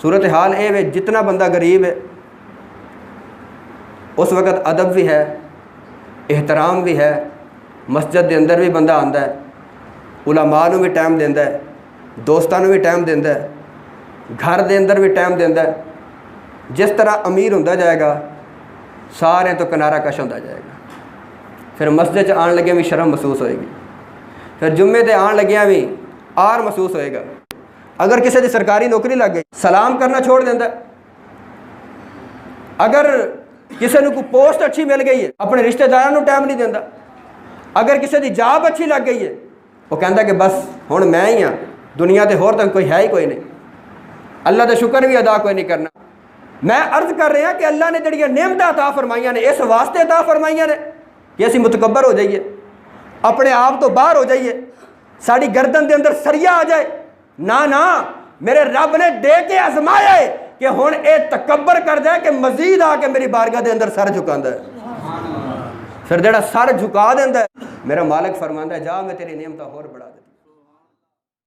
सूरत हाल ये वे जितना बंदा गरीब है उस वक़्त अदब भी है, एहतराम भी है, मस्जिद के अंदर भी बंदा आंदा है, उलमा नूं भी टाइम देंदा है, दोस्तां नूं भी टाइम देंदा है, घर के अंदर भी टाइम देंदा है। जिस तरह अमीर होंदा जाएगा सारे तो किनारा कश होंदा जाएगा। फिर मस्जिद आन लगे भी शर्म महसूस होएगी, फिर जुम्मे ते आन लग्या भी आर महसूस होएगा। अगर किसी की सरकारी नौकरी लग गई सलाम करना छोड़ देंदा। अगर किसी को पोस्ट अच्छी मिल गई है अपने रिश्तेदारों को टाइम नहीं देंदा। अगर किसी की जॉब अच्छी लग गई है वो कहता कि बस हुण मैं ही हाँ, दुनिया ते होर तो कोई है ही कोई नहीं, अल्लाह का शुक्र भी अदा कोई नहीं करना। मैं अर्ज कर रहा कि अल्लाह ने जड़ियाँ नेमत अता फरमाइया ने इस वास्ते अता फरमाइया ने कि असीं मुतकब्बर हो जाइए, अपने आप तो बाहर हो जाइए, साड़ी गर्दन के अंदर सरिया आ जाए। ना ना, मेरे रब ने दे के आजमाया है कि हुण ये तकब्बर कर जाए कि मजीद आके मेरी बारगाह के अंदर सर झुकांदा है। फिर जेड़ा सर झुका देंदा है मेरा मालिक फरमांदा है जा मैं तेरी नेमत होर बढ़ा देती।